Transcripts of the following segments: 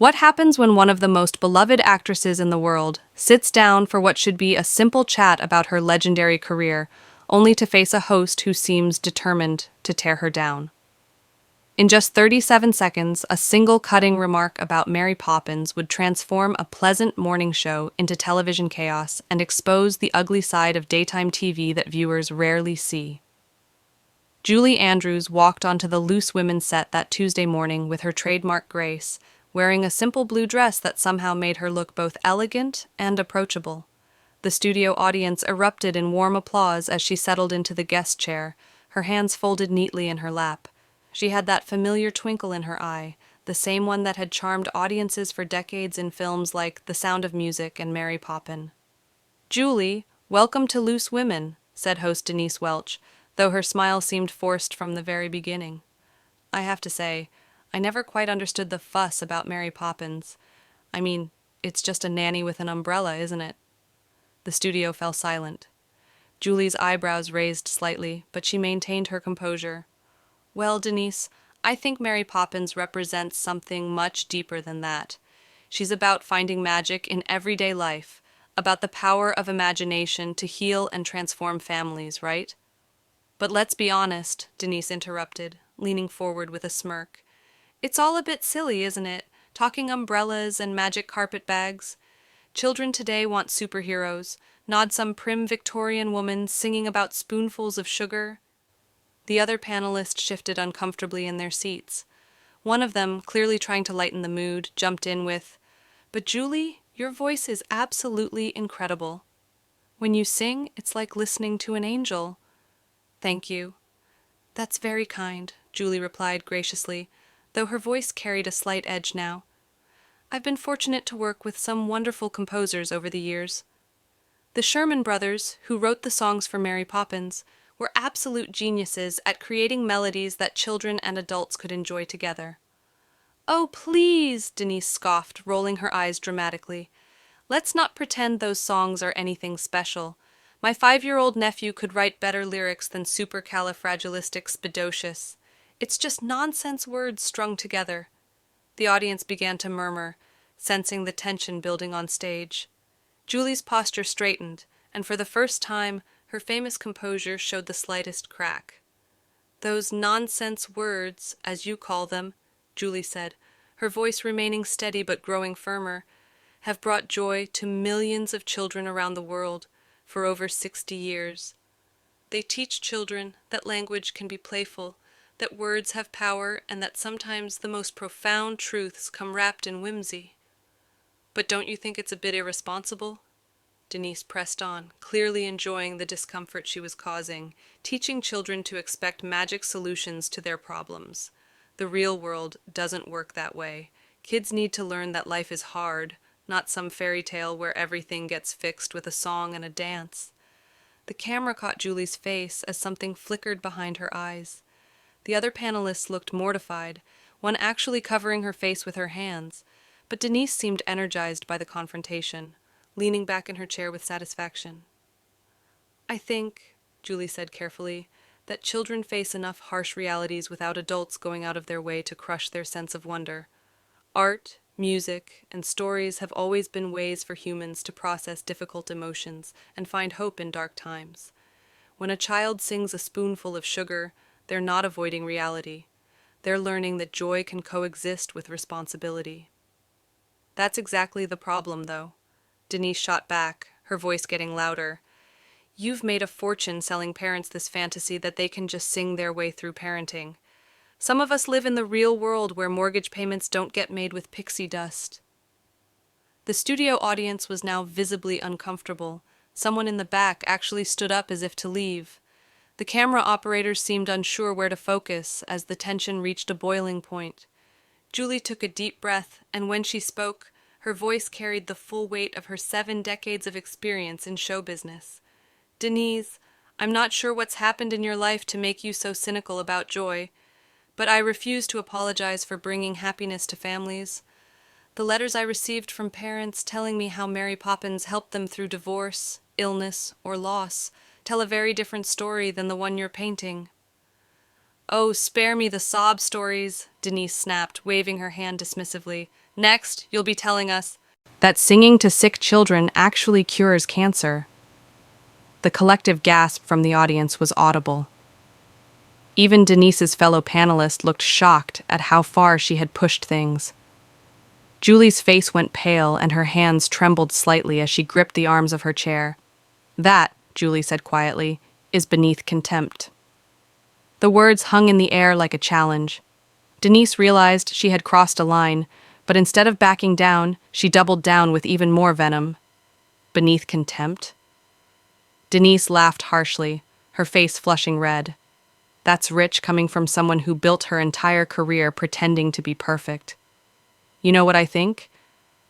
What happens when one of the most beloved actresses in the world sits down for what should be a simple chat about her legendary career, only to face a host who seems determined to tear her down? In just 37 seconds, a single cutting remark about Mary Poppins would transform a pleasant morning show into television chaos and expose the ugly side of daytime TV that viewers rarely see. Julie Andrews walked onto the Loose Women set that Tuesday morning with her trademark grace, wearing a simple blue dress that somehow made her look both elegant and approachable. The studio audience erupted in warm applause as she settled into the guest chair, her hands folded neatly in her lap. She had that familiar twinkle in her eye, the same one that had charmed audiences for decades in films like The Sound of Music and Mary Poppins. "Julie, welcome to Loose Women," said host Denise Welch, though her smile seemed forced from the very beginning. "I have to say, I never quite understood the fuss about Mary Poppins. I mean, it's just a nanny with an umbrella, isn't it?" The studio fell silent. Julie's eyebrows raised slightly, but she maintained her composure. "Well, Denise, I think Mary Poppins represents something much deeper than that. She's about finding magic in everyday life, about the power of imagination to heal and transform families, right?" "But let's be honest," Denise interrupted, leaning forward with a smirk. "It's all a bit silly, isn't it? Talking umbrellas and magic carpet bags. Children today want superheroes, not some prim Victorian woman singing about spoonfuls of sugar." The other panelists shifted uncomfortably in their seats. One of them, clearly trying to lighten the mood, jumped in with, "But Julie, your voice is absolutely incredible. When you sing, it's like listening to an angel." "Thank you." "That's very kind," Julie replied graciously, though her voice carried a slight edge now. "I've been fortunate to work with some wonderful composers over the years. The Sherman brothers, who wrote the songs for Mary Poppins, were absolute geniuses at creating melodies that children and adults could enjoy together." "Oh, please," Denise scoffed, rolling her eyes dramatically. "Let's not pretend those songs are anything special. My 5-year-old nephew could write better lyrics than supercalifragilisticexpialidocious. It's just nonsense words strung together." The audience began to murmur, sensing the tension building on stage. Julie's posture straightened, and for the first time, her famous composure showed the slightest crack. "Those nonsense words, as you call them," Julie said, her voice remaining steady but growing firmer, "have brought joy to millions of children around the world for over 60 years. They teach children that language can be playful, that words have power, and that sometimes the most profound truths come wrapped in whimsy." "But don't you think it's a bit irresponsible?" Denise pressed on, clearly enjoying the discomfort she was causing, teaching children to expect magic solutions to their problems. The real world doesn't work that way. Kids need to learn that life is hard, not some fairy tale where everything gets fixed with a song and a dance. The camera caught Julie's face as something flickered behind her eyes. The other panelists looked mortified, one actually covering her face with her hands, but Denise seemed energized by the confrontation, leaning back in her chair with satisfaction. "I think," Julie said carefully, "that children face enough harsh realities without adults going out of their way to crush their sense of wonder. Art, music, and stories have always been ways for humans to process difficult emotions and find hope in dark times. When a child sings a spoonful of sugar, they're not avoiding reality. They're learning that joy can coexist with responsibility." "That's exactly the problem, though," Denise shot back, her voice getting louder. "You've made a fortune selling parents this fantasy that they can just sing their way through parenting. Some of us live in the real world where mortgage payments don't get made with pixie dust." The studio audience was now visibly uncomfortable. Someone in the back actually stood up as if to leave. The camera operators seemed unsure where to focus as the tension reached a boiling point. Julie took a deep breath, and when she spoke, her voice carried the full weight of her 7 decades of experience in show business. "Denise, I'm not sure what's happened in your life to make you so cynical about joy, but I refuse to apologize for bringing happiness to families. The letters I received from parents telling me how Mary Poppins helped them through divorce, illness, or loss tell a very different story than the one you're painting." "Oh, spare me the sob stories," Denise snapped, waving her hand dismissively. Next, you'll be telling us that singing to sick children actually cures cancer. The collective gasp from the audience was audible. Even Denise's fellow panelist looked shocked at how far she had pushed things. Julie's face went pale and her hands trembled slightly as she gripped the arms of her chair. That, Julie said quietly, is beneath contempt. The words hung in the air like a challenge. Denise realized she had crossed a line, but instead of backing down, she doubled down with even more venom. Beneath contempt? Denise laughed harshly, her face flushing red. That's rich coming from someone who built her entire career pretending to be perfect. You know what I think?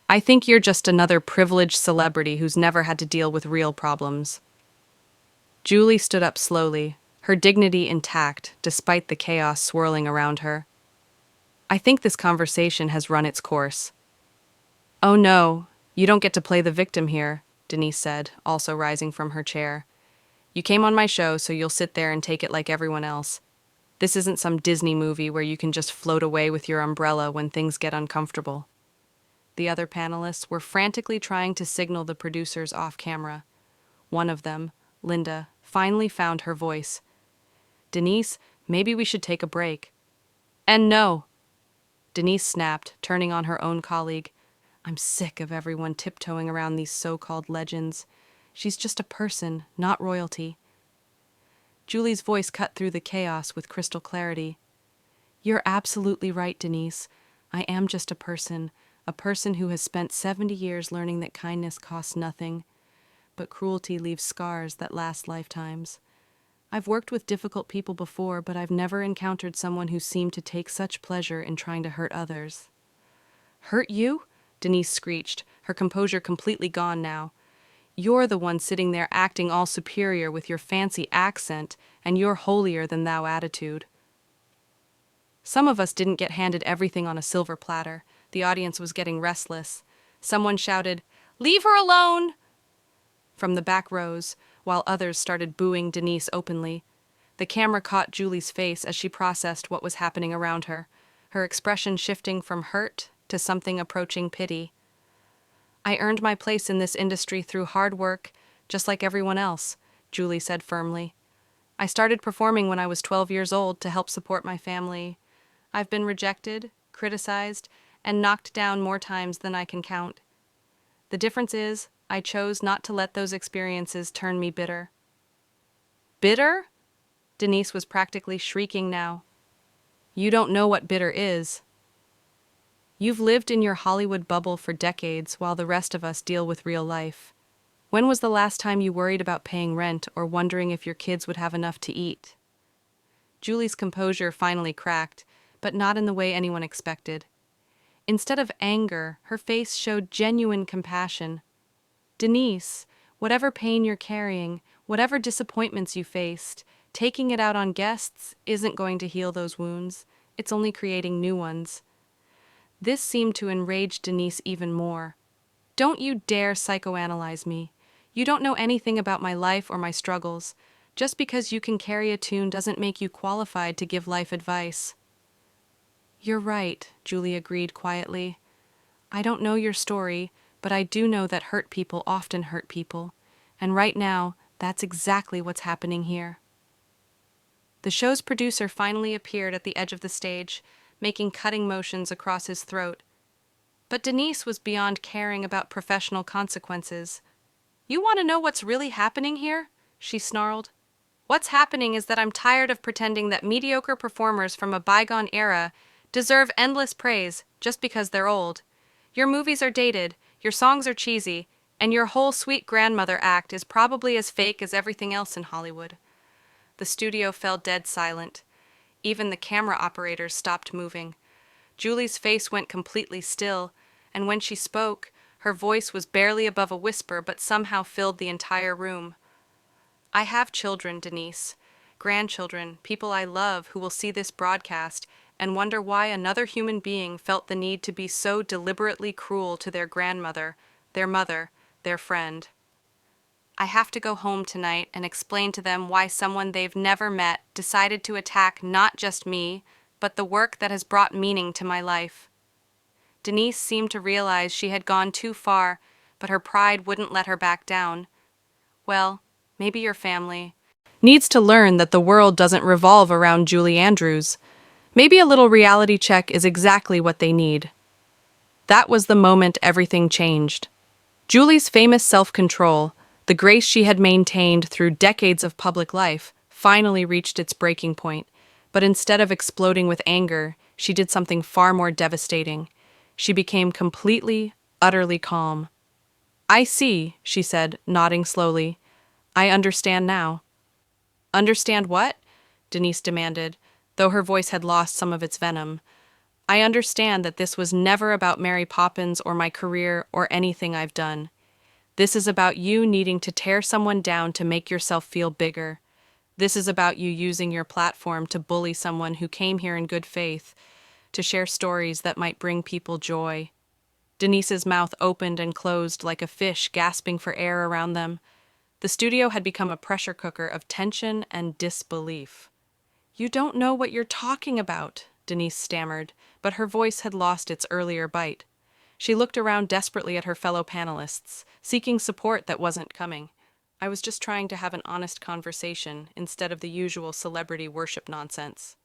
I think you're just another privileged celebrity who's never had to deal with real problems. Julie stood up slowly, her dignity intact despite the chaos swirling around her. I think this conversation has run its course. Oh no, you don't get to play the victim here, Denise said, also rising from her chair. You came on my show, so you'll sit there and take it like everyone else. This isn't some Disney movie where you can just float away with your umbrella when things get uncomfortable. The other panelists were frantically trying to signal the producers off camera. One of them, Linda, finally found her voice. Denise, maybe we should take a break. And no, Denise snapped, turning on her own colleague. I'm sick of everyone tiptoeing around these so-called legends. She's just a person, not royalty. Julie's voice cut through the chaos with crystal clarity. You're absolutely right, Denise. I am just a person who has spent 70 years learning that kindness costs nothing, but cruelty leaves scars that last lifetimes. I've worked with difficult people before, but I've never encountered someone who seemed to take such pleasure in trying to hurt others. Hurt you? Denise screeched, her composure completely gone now. You're the one sitting there acting all superior with your fancy accent and your holier-than-thou attitude. Some of us didn't get handed everything on a silver platter. The audience was getting restless. Someone shouted, "Leave her alone!" from the back rows, while others started booing Denise openly. The camera caught Julie's face as she processed what was happening around her, her expression shifting from hurt to something approaching pity. I earned my place in this industry through hard work, just like everyone else, Julie said firmly. I started performing when I was 12 years old to help support my family. I've been rejected, criticized, and knocked down more times than I can count. The difference is, I chose not to let those experiences turn me bitter. Bitter? Denise was practically shrieking now. You don't know what bitter is. You've lived in your Hollywood bubble for decades while the rest of us deal with real life. When was the last time you worried about paying rent or wondering if your kids would have enough to eat? Julie's composure finally cracked, but not in the way anyone expected. Instead of anger, her face showed genuine compassion. Denise, whatever pain you're carrying, whatever disappointments you faced, taking it out on guests isn't going to heal those wounds. It's only creating new ones. This seemed to enrage Denise even more. Don't you dare psychoanalyze me. You don't know anything about my life or my struggles. Just because you can carry a tune doesn't make you qualified to give life advice. You're right, Julie agreed quietly. I don't know your story, but I do know that hurt people often hurt people. And right now, that's exactly what's happening here. The show's producer finally appeared at the edge of the stage, making cutting motions across his throat. But Denise was beyond caring about professional consequences. You want to know what's really happening here? She snarled. What's happening is that I'm tired of pretending that mediocre performers from a bygone era deserve endless praise just because they're old. Your movies are dated, your songs are cheesy, and your whole sweet grandmother act is probably as fake as everything else in Hollywood. The studio fell dead silent. Even the camera operators stopped moving. Julie's face went completely still, and when she spoke, her voice was barely above a whisper but somehow filled the entire room. I have children, Denise. Grandchildren, people I love who will see this broadcast and wonder why another human being felt the need to be so deliberately cruel to their grandmother, their mother, their friend. I have to go home tonight and explain to them why someone they've never met decided to attack not just me, but the work that has brought meaning to my life. Denise seemed to realize she had gone too far, but her pride wouldn't let her back down. Well, maybe your family needs to learn that the world doesn't revolve around Julie Andrews. Maybe a little reality check is exactly what they need. That was the moment everything changed. Julie's famous self-control, the grace she had maintained through decades of public life, finally reached its breaking point. But instead of exploding with anger, she did something far more devastating. She became completely, utterly calm. "I see," she said, nodding slowly. "I understand now." "Understand what?" Denise demanded, though her voice had lost some of its venom. "I understand that this was never about Mary Poppins or my career or anything I've done. This is about you needing to tear someone down to make yourself feel bigger. This is about you using your platform to bully someone who came here in good faith, to share stories that might bring people joy." Denise's mouth opened and closed like a fish gasping for air around them. The studio had become a pressure cooker of tension and disbelief. "You don't know what you're talking about," Denise stammered, but her voice had lost its earlier bite. She looked around desperately at her fellow panelists, seeking support that wasn't coming. "I was just trying to have an honest conversation instead of the usual celebrity worship nonsense."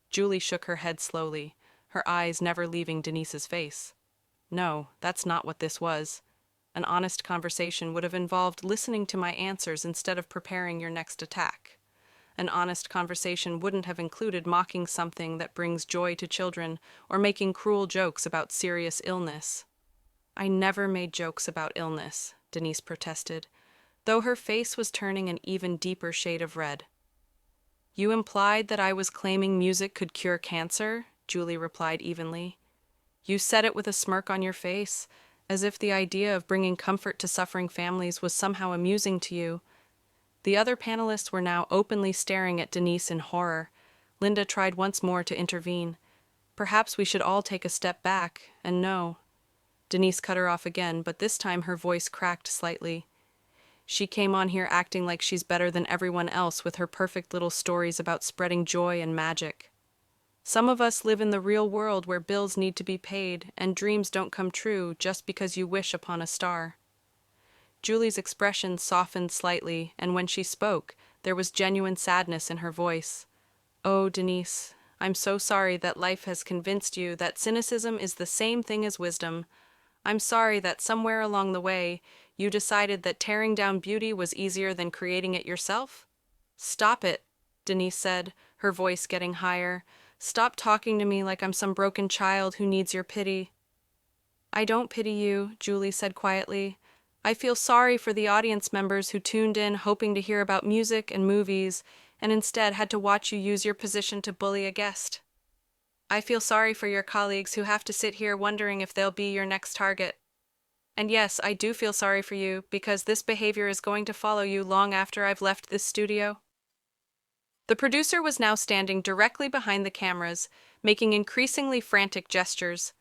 Julie shook her head slowly, her eyes never leaving Denise's face. "No, that's not what this was. An honest conversation would have involved listening to my answers instead of preparing your next attack. An honest conversation wouldn't have included mocking something that brings joy to children or making cruel jokes about serious illness." "I never made jokes about illness," Denise protested, though her face was turning an even deeper shade of red. "You implied that I was claiming music could cure cancer," Julie replied evenly. "You said it with a smirk on your face, as if the idea of bringing comfort to suffering families was somehow amusing to you." The other panelists were now openly staring at Denise in horror. Linda tried once more to intervene. "Perhaps we should all take a step back, and know." Denise cut her off again, but this time her voice cracked slightly. "She came on here acting like she's better than everyone else with her perfect little stories about spreading joy and magic. Some of us live in the real world where bills need to be paid and dreams don't come true just because you wish upon a star." Julie's expression softened slightly, and when she spoke, there was genuine sadness in her voice. "Oh, Denise, I'm so sorry that life has convinced you that cynicism is the same thing as wisdom. I'm sorry that somewhere along the way, you decided that tearing down beauty was easier than creating it yourself." "Stop it," Denise said, her voice getting higher. "Stop talking to me like I'm some broken child who needs your pity." "I don't pity you," Julie said quietly. "I feel sorry for the audience members who tuned in hoping to hear about music and movies, and instead had to watch you use your position to bully a guest. I feel sorry for your colleagues who have to sit here wondering if they'll be your next target. And yes, I do feel sorry for you, because this behavior is going to follow you long after I've left this studio." The producer was now standing directly behind the cameras, making increasingly frantic gestures.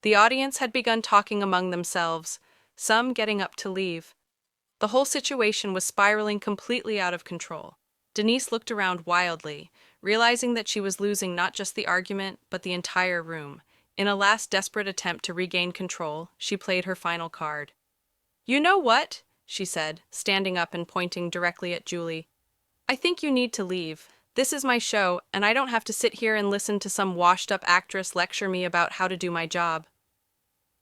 The audience had begun talking among themselves, some getting up to leave. The whole situation was spiraling completely out of control. Denise looked around wildly, realizing that she was losing not just the argument, but the entire room. In a last desperate attempt to regain control, she played her final card. "You know what?" she said, standing up and pointing directly at Julie. "I think you need to leave. This is my show, and I don't have to sit here and listen to some washed-up actress lecture me about how to do my job."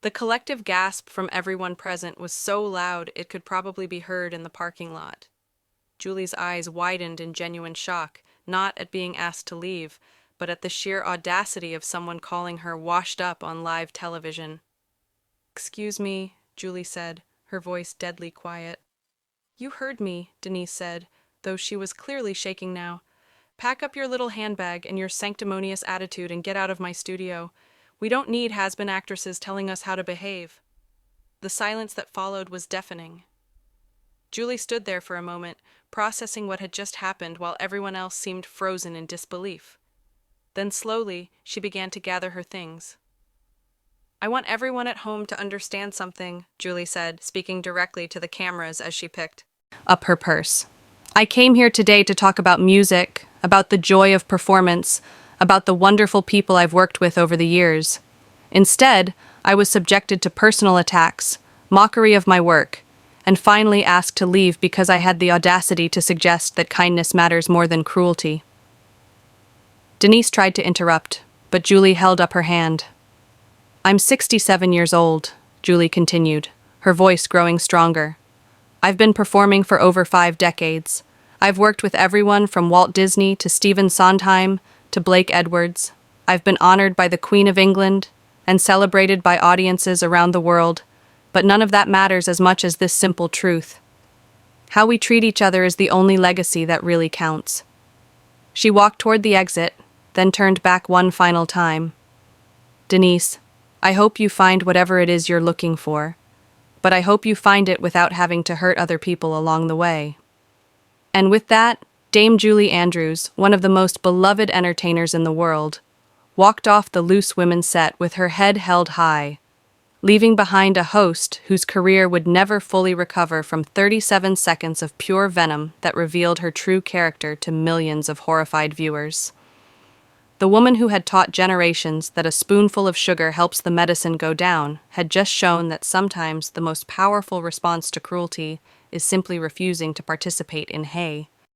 The collective gasp from everyone present was so loud it could probably be heard in the parking lot. Julie's eyes widened in genuine shock, not at being asked to leave, but at the sheer audacity of someone calling her washed up on live television. "Excuse me," Julie said, her voice deadly quiet. "You heard me," Denise said, though she was clearly shaking now. "Pack up your little handbag and your sanctimonious attitude and get out of my studio. We don't need has-been actresses telling us how to behave." The silence that followed was deafening. Julie stood there for a moment, processing what had just happened while everyone else seemed frozen in disbelief. Then slowly, she began to gather her things. "I want everyone at home to understand something," Julie said, speaking directly to the cameras as she picked up her purse. "I came here today to talk about music, about the joy of performance, about the wonderful people I've worked with over the years. Instead, I was subjected to personal attacks, mockery of my work, and finally asked to leave because I had the audacity to suggest that kindness matters more than cruelty. Denise tried to interrupt, but Julie held up her hand. "I'm 67 years old," Julie continued, her voice growing stronger. "I've been performing for over 5 decades. I've worked with everyone from Walt Disney to Stephen Sondheim to Blake Edwards. I've been honored by the Queen of England and celebrated by audiences around the world, but none of that matters as much as this simple truth. How we treat each other is the only legacy that really counts." She walked toward the exit, then turned back one final time. "Denise, I hope you find whatever it is you're looking for, but I hope you find it without having to hurt other people along the way." And with that, Dame Julie Andrews, one of the most beloved entertainers in the world, walked off the Loose Women set with her head held high, leaving behind a host whose career would never fully recover from 37 seconds of pure venom that revealed her true character to millions of horrified viewers. The woman who had taught generations that a spoonful of sugar helps the medicine go down had just shown that sometimes the most powerful response to cruelty is simply refusing to participate in hay.